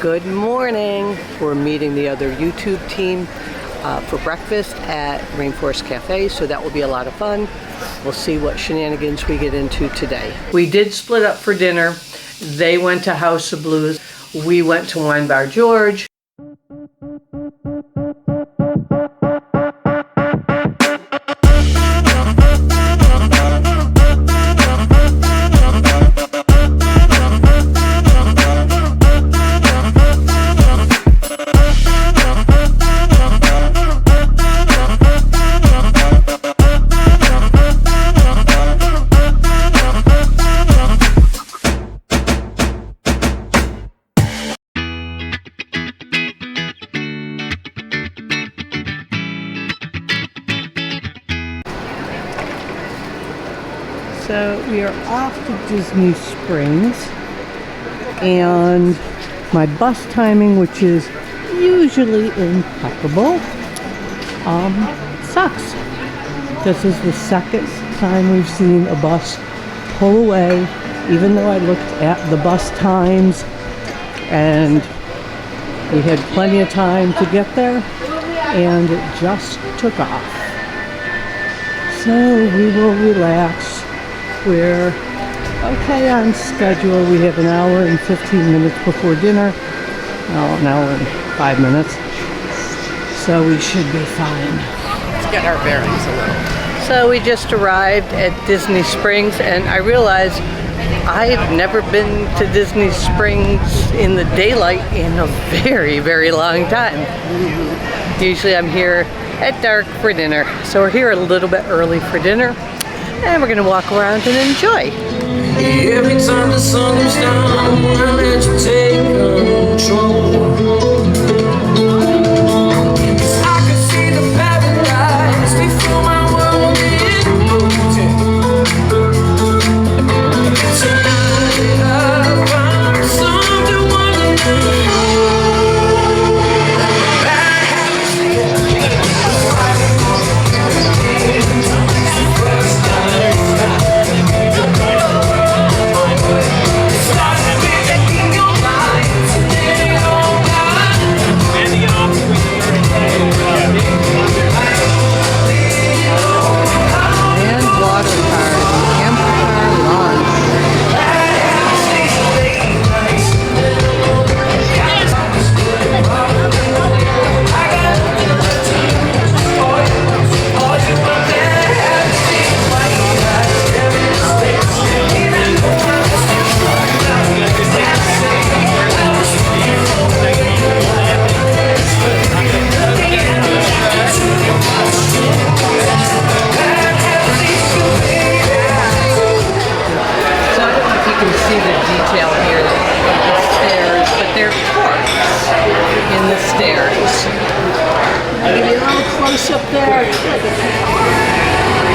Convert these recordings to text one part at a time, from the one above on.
Good morning. We're meeting the other YouTube team for breakfast at Rainforest Cafe, so that will be a lot of fun. We'll see what shenanigans we get into today. We did split up for dinner. They went to House of Blues. We went to Wine Bar George. So we are off to Disney Springs, and my bus timing, which is usually impeccable, sucks. This is the second time we've seen a bus pull away, even though I looked at the bus times and we had plenty of time to get there, and it just took off. So we will relax. We're okay on schedule. We have an hour and 15 minutes before dinner. Well, an hour and 5 minutes. So we should be fine. Let's get our bearings a little. So we just arrived at Disney Springs, and I realized I've never been to Disney Springs in the daylight in a very, very long time. Usually I'm here at dark for dinner. So we're here a little bit early for dinner. And we're gonna walk around and enjoy. Every time the sun goes down, I let you take control. I can see the paradise before my world is moved. Tonight I found something wonderful.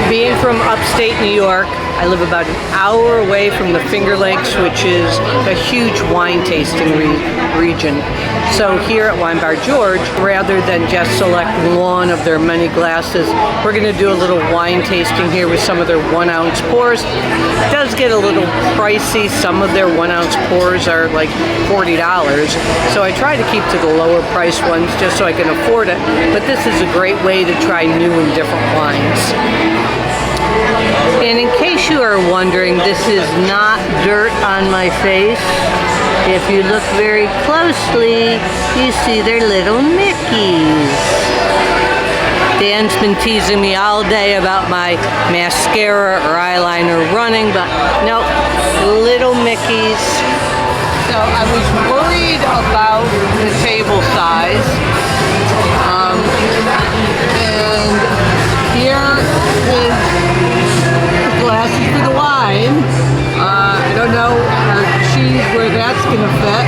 Being from upstate New York, I live about an hour away from the Finger Lakes, which is a huge wine tasting region. So here at Wine Bar George, rather than just select one of their many glasses, we're going to do a little wine tasting here with some of their 1 ounce pours. It does get a little pricey. Some of their 1 ounce pours are like $40. So I try to keep to the lower price ones just so I can afford it. But this is a great way to try new and different wines. And in case you are wondering, this is not dirt on my face. If you look very closely, you see they're little Mickeys. Dan's been teasing me all day about my mascara or eyeliner running, but no, little Mickeys. So I was worried about the table size. And here is the glasses for the wine. I don't know our cheese where that's gonna fit,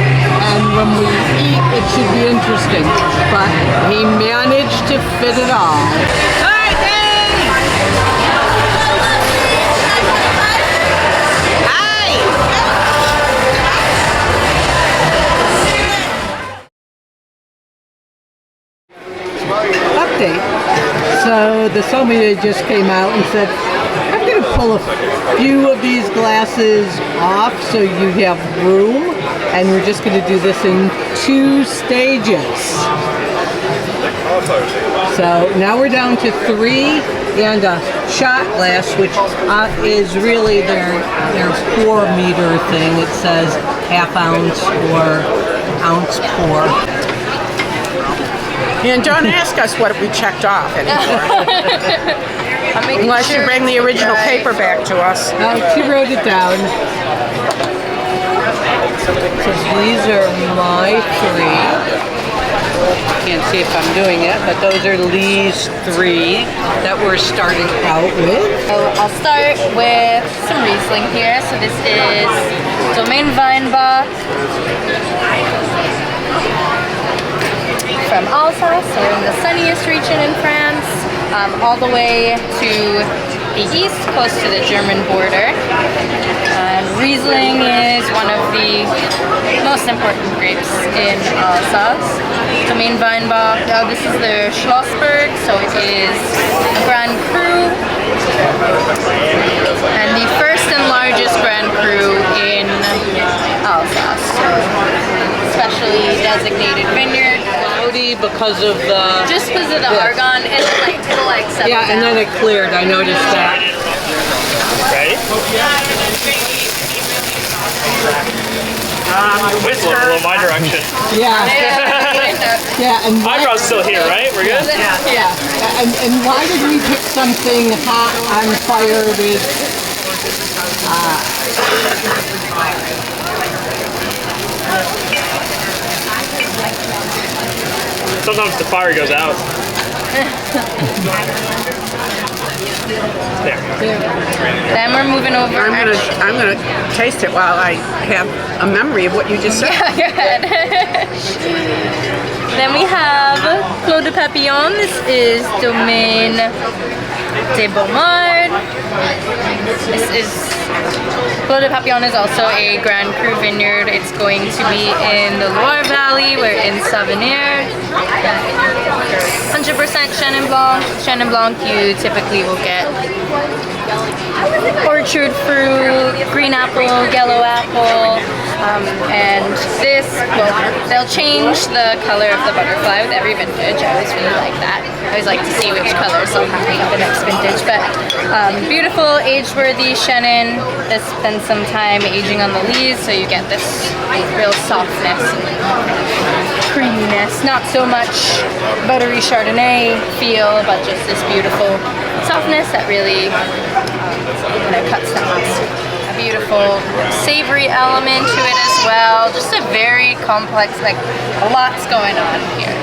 and when we eat it should be interesting, but he managed to fit it all. Update. So the sommelier just came out and said, I'm going to pull a few of these glasses off so you have room, And we're just going to do this in 2 stages. So now we're down to 3 and a shot glass, which is really their 4-meter thing. It says ½ ounce or ounce pour. And don't ask us what we checked off anymore. Unless you bring the original paper back to us. She wrote it down. So these are my 3. Can't see if I'm doing it, but those are Lee's 3 that we're starting out with. So I'll start with some Riesling here. So this is Domaine Weinbach from Alsace, so in the sunniest region in France, all the way to the east, close to the German border. Riesling is one of the most important grapes in Alsace. Domaine Weinbach, this is the Schlossberg, so it is a Grand Cru, and the first and largest Grand Cru in Alsace, so specially designated vineyard. Because of the... Just because of the argon, it'll like settle Yeah, and down. then it cleared, I noticed that. Ready? Whistle a little my direction. Yeah. Yeah, and Eyebrows still here, right? We're good? Yeah. And why did we pick something hot on fire with Sometimes the fire goes out. There. Then we're moving over. I'm gonna taste it while I have a memory of what you just said. Go ahead. Then we have Clos de Papillon. This is Domaine de Beaumard. This is Clos de Papillon is also a Grand Cru vineyard. It's going to be in the Loire Valley. We're in Savenir. 100% Chenin Blanc. Chenin Blanc you typically will get orchard fruit, green apple, yellow apple, and this, well, they'll change the color of the butterfly with every vintage. I always really like that. I always like to see which colors they'll have in the next vintage. But beautiful, age-worthy Chenin. This spends some time aging on the lees, so you get this real softness and creaminess. Not so much buttery Chardonnay feel, but just this beautiful softness that really cuts the mustard. A beautiful savory element to it as well. Just a very complex, like a lot's going on here.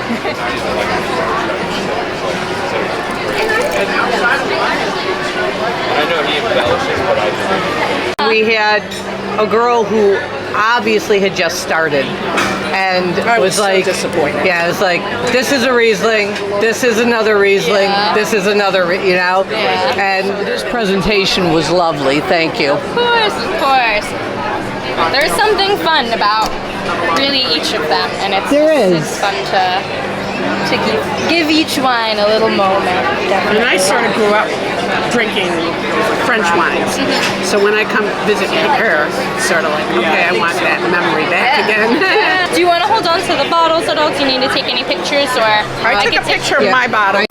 We had a girl who obviously had just started and I was so like disappointed. Yeah, it was like, this is a Riesling, this is another Riesling, this is another, and this presentation was lovely. Thank you. Of course, of course. There's something fun about really each of them, and it's fun to give each wine a little moment. Definitely. And I sort of grew up drinking French wines. So when I come visit her, it's sort of like, okay, I want that memory back again. Do you want to hold on to the bottles at all? Do you need to take any pictures, or I took a picture of my bottle.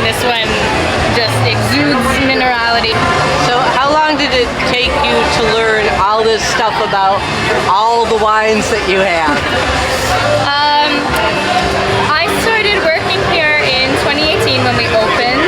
This one just exudes minerality. So how long did it take you to learn all this stuff about all the wines that you have? I started working here in 2018 when we opened,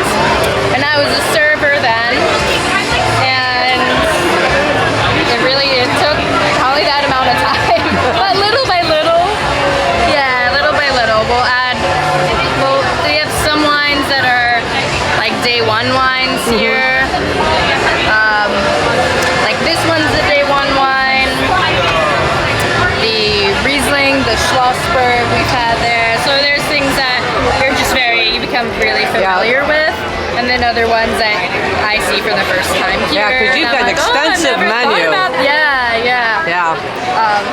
wines here. Like this one's the day one wine. The Riesling, the Schlossberg we've had there. So there's things that you become really familiar with. And then other ones that I see for the first time here. Yeah, because you've got an extensive menu. Yeah.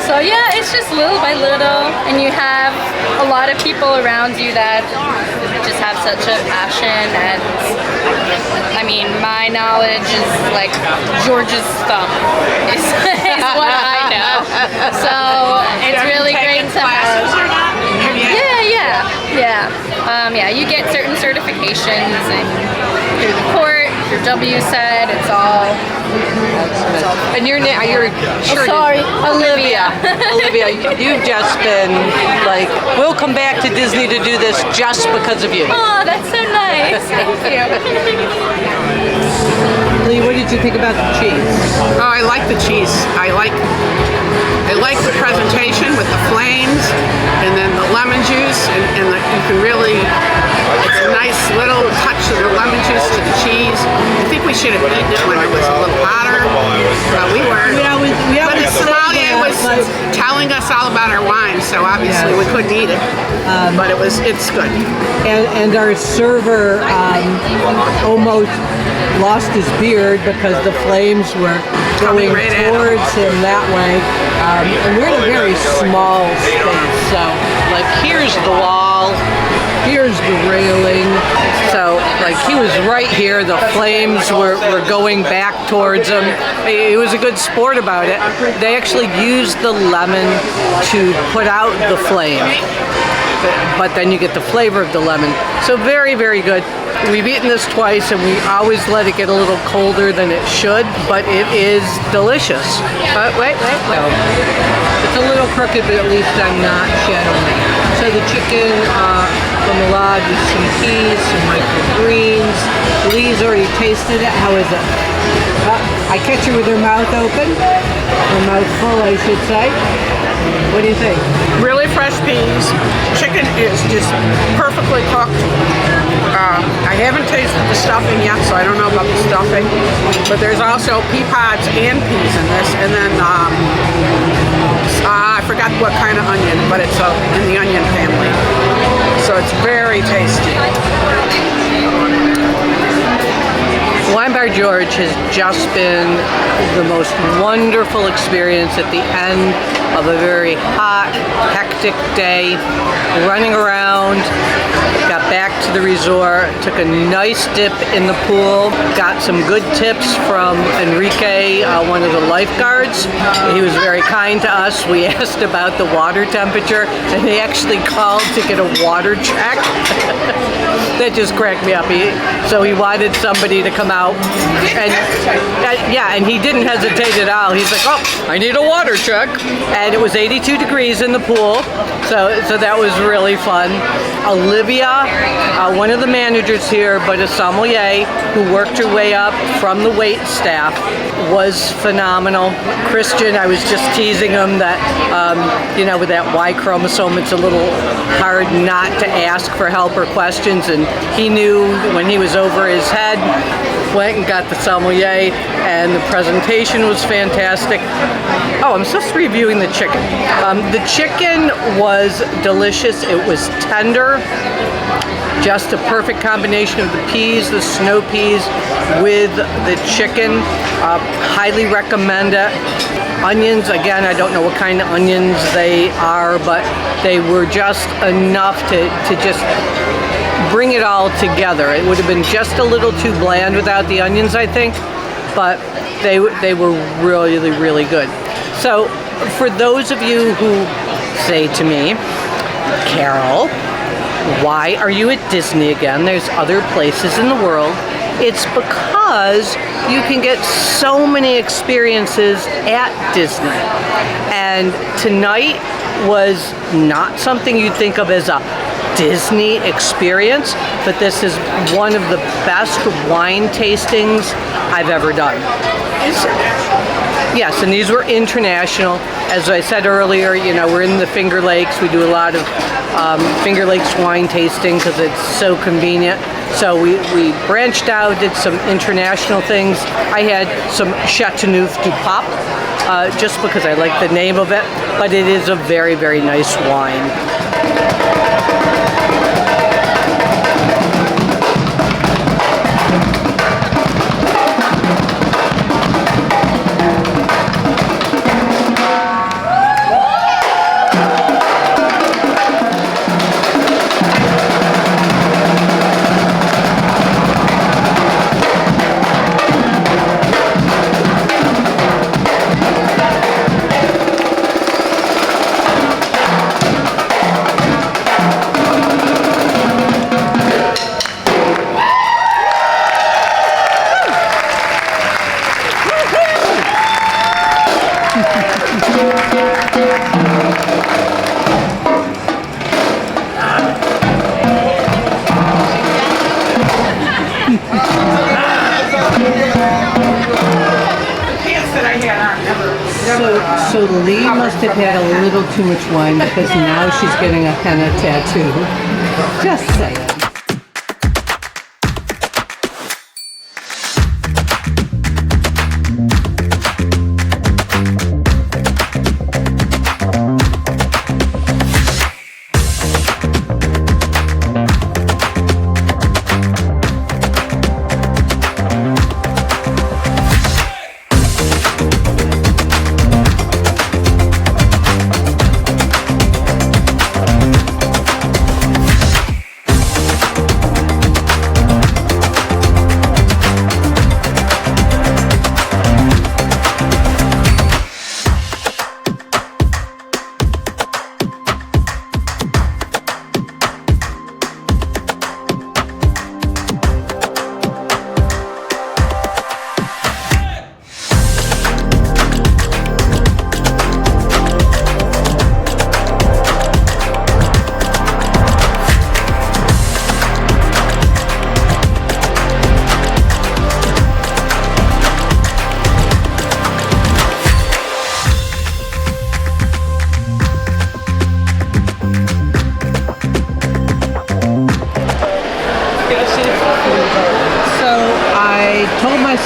So yeah, it's just little by little, and you have a lot of people around you that just have such a passion. And I mean, my knowledge is like George's thumb is what I know. So it's really great to have. Yeah, you get certain certifications and through the court, your W said, it's all. And your name, Olivia. Olivia, you've just been like, we'll come back to Disney to do this just because of you. Oh, that's so nice. Thank you. Lee, what did you think about the cheese? Oh, I like the cheese. I like the presentation with the flames and then the lemon juice and you can really, it's a nice little touch of the lemon juice to the cheese. I think we should have eaten it when it was a little hotter, but we weren't. But the sommelier was telling us all about our wine, so obviously we couldn't eat it, but it's good. And our server almost lost his beard because the flames were going towards him that way. And we're in a very small space, so like here's the wall, here's the railing. So like he was right here, the flames were going back towards him. He was a good sport about it. They actually used the lemon to put out the flame, but then you get the flavor of the lemon. So very, very good. We've eaten this twice and we always let it get a little colder than it should, but it is delicious. But wait. It's a little crooked, but at least I'm not shadowing. So the chicken remoulade with some peas, some microgreens. Lee's already tasted it. How is it? I catch her with her mouth open. Her mouth full, I should say. What do you think? Really fresh peas. Chicken is just perfectly cooked. I haven't tasted the stuffing yet, so I don't know about the stuffing. But there's also pea pods and peas in this, and then I forgot what kind of onion, but it's in the onion family. So it's very tasty. Wine Bar George has just been the most wonderful experience at the end of a very hot, hectic day, running around, got back to the resort, took a nice dip in the pool, got some good tips from Enrique, one of the lifeguards. He was very kind to us. We asked about the water temperature and he actually called to get a water check. That just cracked me up. So he wanted somebody to come out and he didn't hesitate at all. He's like, oh, I need a water check. And it was 82 degrees in the pool. So that was really fun. Olivia, one of the managers here, but a sommelier who worked her way up from the wait staff, was phenomenal. Christian, I was just teasing him that, with that Y chromosome, it's a little hard not to ask for help or questions, and he knew when he was over his head, went and got the sommelier, and the presentation was fantastic. Oh, I'm just reviewing the chicken. The chicken was delicious. It was tender. Just a perfect combination of the peas, the snow peas, with the chicken. Highly recommend it. Onions, again, I don't know what kind of onions they are, but they were just enough to just bring it all together. It would have been just a little too bland without the onions, I think, but they were really, really good. So for those of you who say to me, Carol, why are you at Disney again? There's other places in the world. It's because you can get so many experiences at Disney. And tonight was not something you'd think of as a Disney experience, but this is one of the best wine tastings I've ever done. Yes, and these were international. as I said earlier, you know, we're in the Finger Lakes. We do a lot of Finger Lakes wine tasting because it's so convenient. So we branched out, did some international things. I had some Chateauneuf du Pape, just because I like the name of it, but it is a very, very nice wine. So Lee must have had a little too much wine because now she's getting a henna tattoo. Just saying.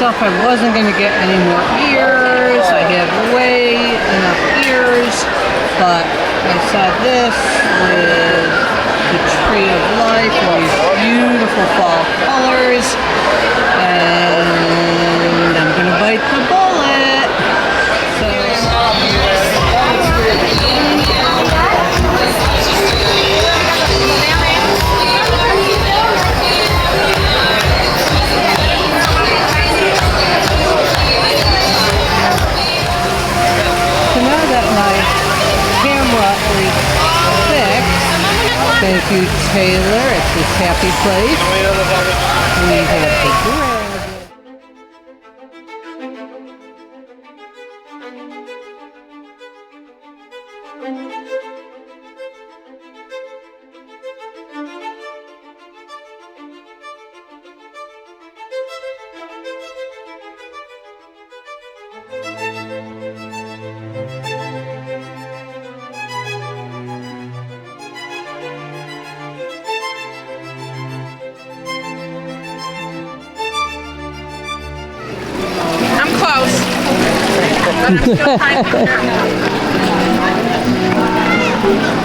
I wasn't going to get any more ears. I had way enough ears, but I saw this with the Tree of Life and these beautiful fall colors, and I'm going to bite the bullet. Thank you, Taylor, at this happy place. We have the bread.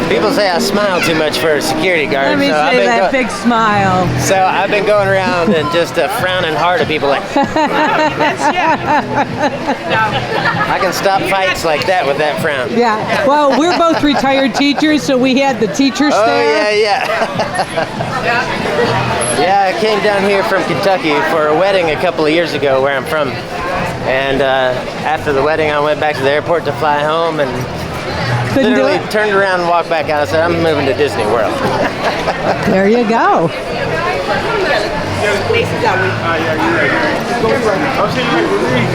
People say I smile too much for a security guard. Let me say that big smile. So I've been going around and just frowning hard at people like, I can stop fights like that with that frown. Yeah, well, we're both retired teachers, so we had the teacher stare. Oh, yeah. Yeah, I came down here from Kentucky for a wedding a couple of years ago where I'm from. And after the wedding, I went back to the airport to fly home and literally turned around and walked back out. I said, I'm moving to Disney World. There you go.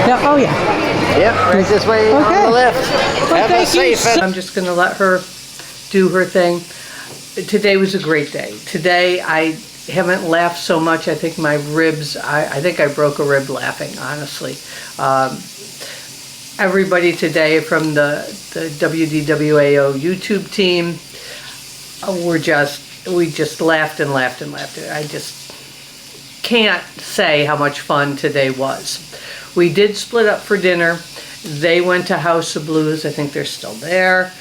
Yeah, oh, yeah. Yep, right this way on the left. Well, thank you. I'm just going to let her do her thing. Today was a great day. Today, I haven't laughed so much. I think my ribs, I think I broke a rib laughing, honestly. everybody today from the WDWAO YouTube team. We just laughed and laughed and laughed. I just can't say how much fun today was. We did split up for dinner. They went to House of Blues. I think they're still there.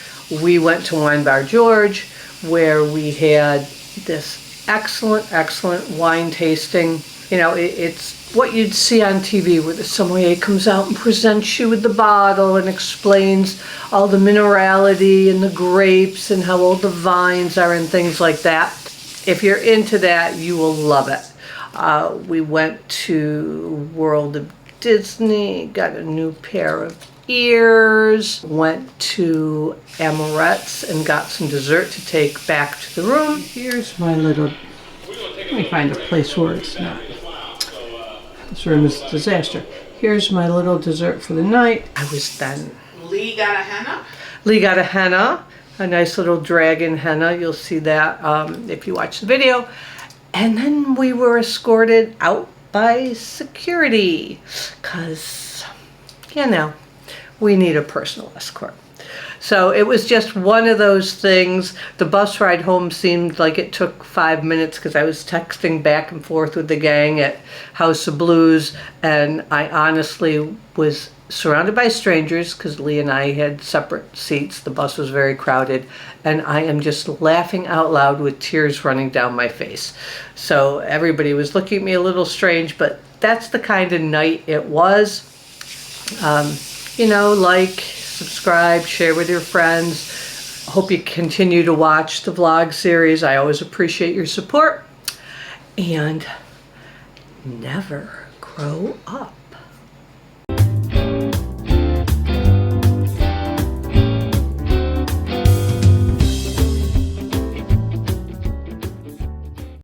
We went to Wine Bar George, where we had this excellent wine tasting. You know, it's what you'd see on TV, where the sommelier comes out and presents you with the bottle and explains all the minerality and the grapes and how old the vines are and things like that. If you're into that, you will love it. We went to World of Disney, got a new pair of ears, went to AMORETTE'S and got some dessert to take back to the room. Here's my little, let me find a place where it's not. This room is a disaster. Here's my little dessert for the night. I was done. Lee got a henna? Lee got a henna, a nice little dragon henna. You'll see that if you watch the video. And then we were escorted out by security, because, you know, we need a personal escort. So it was just one of those things. The bus ride home seemed like it took 5 minutes, because I was texting back and forth with the gang at House of Blues, and I honestly was surrounded by strangers, because Lee and I had separate seats. The bus was very crowded, and I am just laughing out loud with tears running down my face. So everybody was looking at me a little strange, but that's the kind of night it was. You know, like, subscribe, share with your friends. Hope you continue to watch the vlog series. I always appreciate your support. And never grow up.